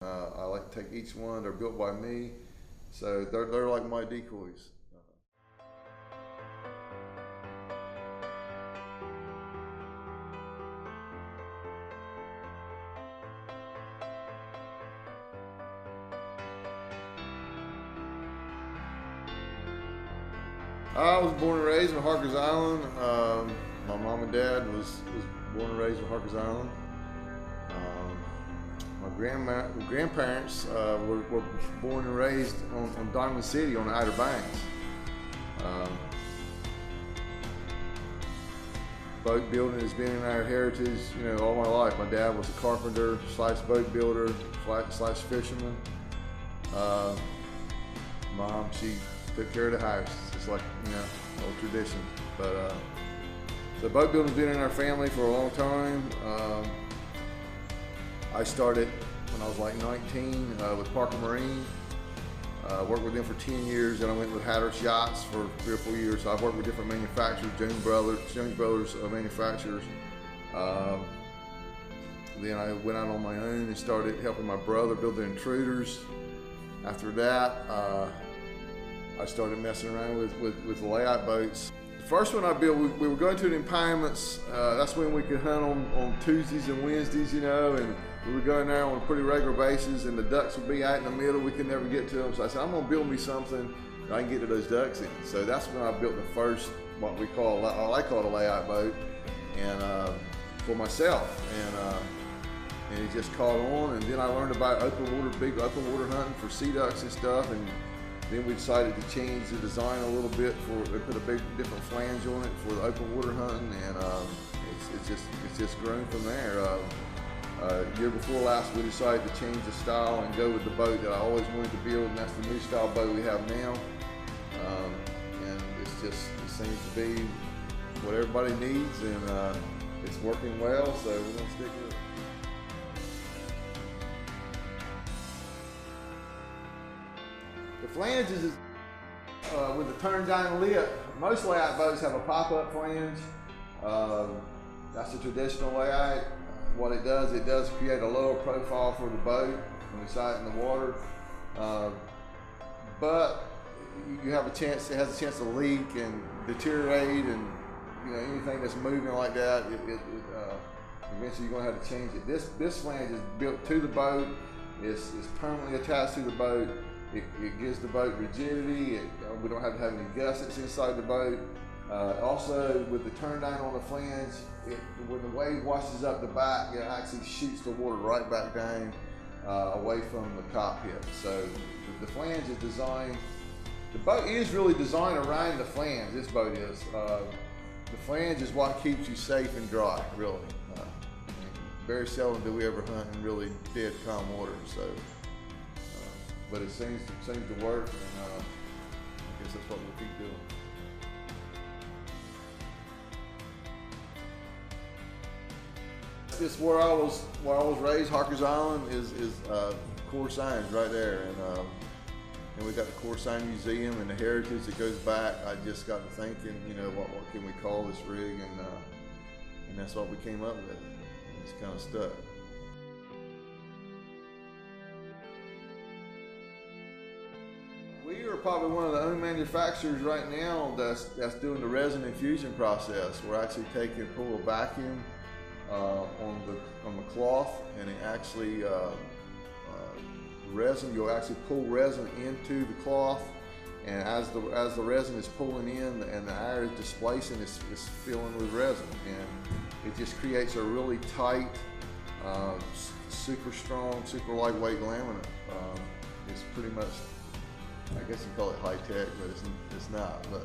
I like to take each one. They're built by me, so they're like my decoys. I was born and raised in Harkers Island. My mom and dad was born and raised in Harkers Island. My grandparents were born and raised on Diamond City on the Outer Banks. Boat building has been in our heritage, all my life. My dad was a carpenter slash boat builder slash fisherman. Mom, she took care of the house. It's like, old tradition. But the boat building's been in our family for a long time. I started when I was like 19 with Parker Marine. Worked with them for 10 years, and I went with Hatteras Yachts for 3 or 4 years. So I've worked with different manufacturers, Jones Brothers manufacturers. Then I went out on my own and started helping my brother build the intruders. After that, I started messing around with layout boats. The first one I built, we were going to the impoundments. That's when we could hunt on Tuesdays and Wednesdays, and we would go in there on a pretty regular basis, and the ducks would be out in the middle. We could never get to them. So I said, I'm gonna build me something that I can get to those ducks in. So that's when I built the first, what we call, I call it a layout boat, and for myself. And it just caught on. And then I learned about big open water hunting for sea ducks and stuff. And then we decided to change the design a little bit. They put a big different flange on it for the open water hunting, and it's just grown from there. Year before last, we decided to change the style and go with the boat that I always wanted to build, and that's the new style boat we have now. And it seems to be what everybody needs, and it's working well, so we're gonna stick with it. The flanges is with the turn down lip. Most layout boats have a pop-up flange. That's the traditional layout. What it does create a lower profile for the boat when we sight it in the water. But you have a chance, it has a chance to leak and deteriorate, and anything that's moving like that, eventually you're gonna have to change it. This flange is built to the boat. It's permanently attached to the boat. It gives the boat rigidity. We don't have to have any gussets inside the boat. Also, with the turn down on the flange, when the wave washes up the back, it actually shoots the water right back down away from the cockpit. So the flange is designed, the boat is really designed around the flange, this boat is. The flange is what keeps you safe and dry, really. Very seldom do we ever hunt in really dead, calm water. So, but it seems to work, and I guess that's what we'll keep doing. It's where I was raised. Harkers Island is Core Signs right there, and we got the Core Sign Museum and the heritage that goes back. I just got to thinking, what can we call this rig, and that's what we came up with. It's kind of stuck. We are probably one of the only manufacturers right now that's doing the resin infusion process. We're actually pull a vacuum on the cloth, and it actually resin. You'll actually pull resin into the cloth, and as the resin is pulling in and the air is displacing, it's filling with resin, and it just creates a really tight, super strong, super lightweight laminate. It's pretty much, I guess you call it high tech, but it's not. But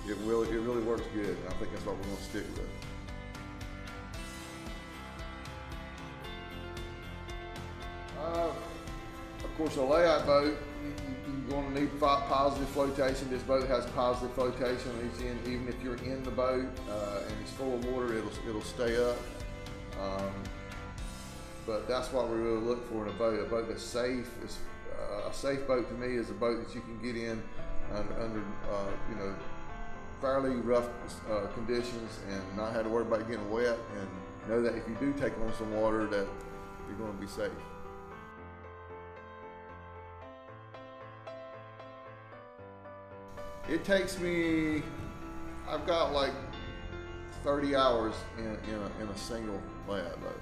it really works good, and I think that's what we're going to stick with. Of course, a layout boat, you're going to need positive flotation. This boat has positive flotation on each end. Even if you're in the boat and it's full of water, it'll stay up. But that's what we really look for in a boat that's safe. A safe boat to me is a boat that you can get in under fairly rough conditions and not have to worry about getting wet, and know that if you do take on some water, that you're going to be safe. It takes me, I've got like 30 hours in a single layout boat,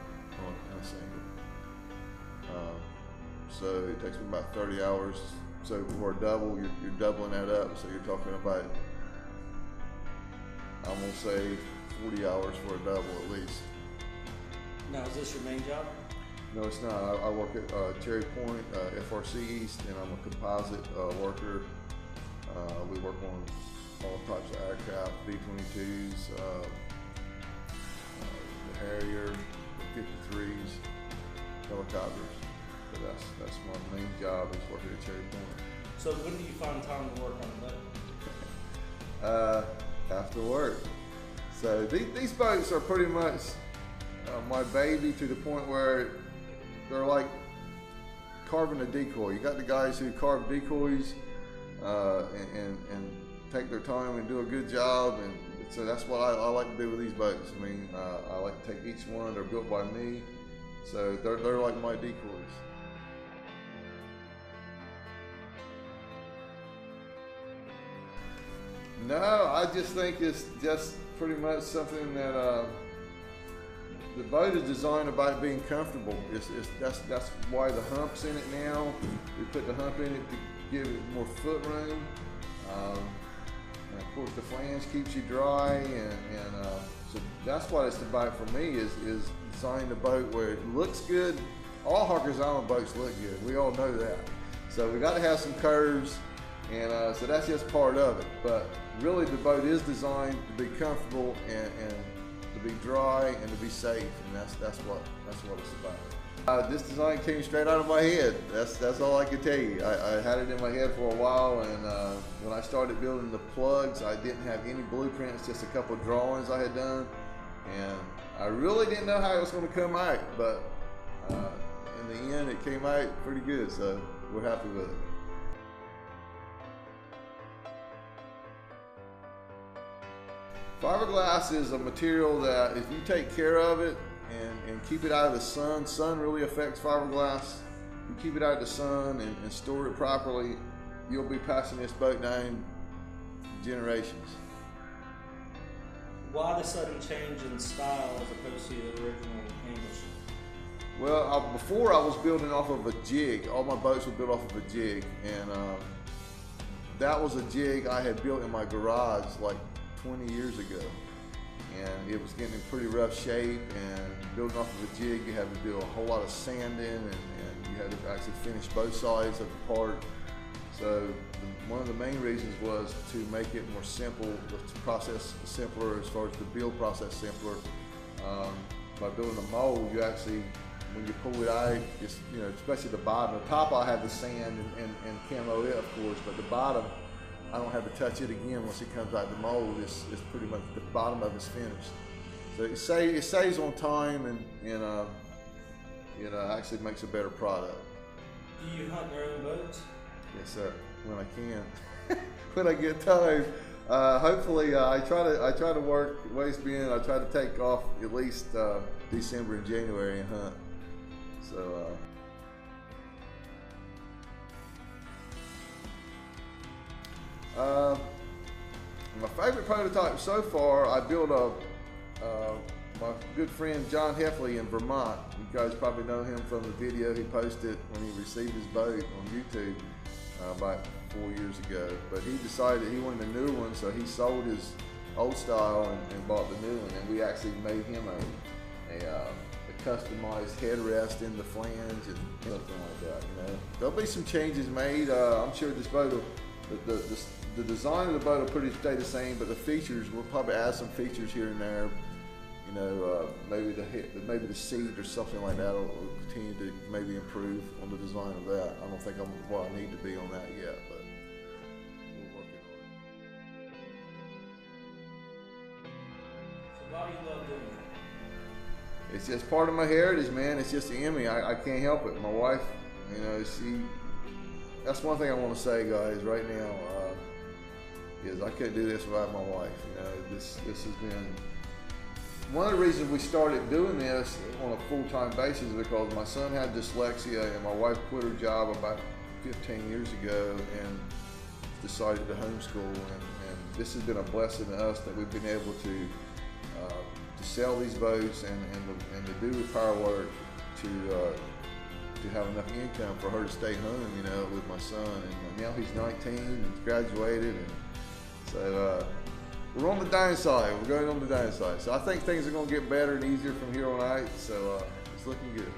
in a single. So it takes me about 30 hours. So for a double, you're doubling that up. So you're talking about, I'm gonna say 40 hours for a double at least. Now, is this your main job? No, it's not. I work at Cherry Point, FRC East, and I'm a composite worker. We work on all types of aircraft, B-22s, the Harrier, the 53s, helicopters. But that's my main job, is working at Cherry Point. So when do you find time to work on the boat? After work. So these boats are pretty much my baby, to the point where they're like carving a decoy. You got the guys who carve decoys and take their time and do a good job, and so that's what I like to do with these boats. I mean, I like to take each one. They're built by me, so they're like my decoys. No, I just think it's just pretty much something that the boat is designed about being comfortable. That's why the hump's in it now. We put the hump in it to give it more foot room. And of course the flange keeps you dry, and so that's what it's about for me, is designing the boat where it looks good. All Harkers Island boats look good. We all know that. So we got to have some curves, and so that's just part of it. But really the boat is designed to be comfortable and to be dry and to be safe, and that's what it's about. This design came straight out of my head. That's all I can tell you. I had it in my head for a while, and when I started building the plugs, I didn't have any blueprints, just a couple of drawings I had done, and I really didn't know how it was going to come out, but in the end it came out pretty good, so we're happy with it. Fiberglass is a material that, if you take care of it and keep it out of the sun really affects fiberglass. You keep it out of the sun and store it properly, you'll be passing this boat down generations. Why the sudden change in style as opposed to the original English? Well, before I was building off of a jig. All my boats were built off of a jig, and that was a jig I had built in my garage like 20 years ago, and it was getting in pretty rough shape, and building off of a jig you had to do a whole lot of sanding, and you had to actually finish both sides of the part. So one of the main reasons was to make it more simple, the process simpler, as far as the build process simpler. By building a mold, you actually, when you pull it out, just, you know, especially the bottom. The top I have the sand and camo it, of course, but the bottom I don't have to touch it again once it comes out the mold. It's pretty much, the bottom of it's finished. So it saves on time, and it actually makes a better product. Do you hunt your own boats? Yes, sir. When I can, when I get time. Hopefully, I try to work waste being. I try to take off at least December and January and hunt. So. My favorite prototype so far, I built my good friend John Heffley in Vermont. You guys probably know him from the video he posted when he received his boat on YouTube about 4 years ago. But he decided he wanted a new one, so he sold his old style and bought the new one. And we actually made him a customized headrest in the flange and something like that. You know, there'll be some changes made. I'm sure this boat will. The design of the boat will pretty stay the same, but the features, we'll probably add some features here and there. You know, maybe the seat or something like that will continue to maybe improve on the design of that. I don't think I'm where I need to be on that yet, but we're working on it. So why do you love doing it? It's just part of my heritage, man. It's just in me. I can't help it. My wife, you know, that's one thing I want to say, guys, right now, is I couldn't do this without my wife. You know, this has been one of the reasons we started doing this on a full-time basis, because my son had dyslexia and my wife quit her job about 15 years ago, and decided to homeschool, and this has been a blessing to us that we've been able to sell these boats and to do the power work to have enough income for her to stay home, you know, with my son. And now he's 19 and graduated, and so we're on the downside. We're going on the downside. So I think things are going to get better and easier from here on out. So it's looking good.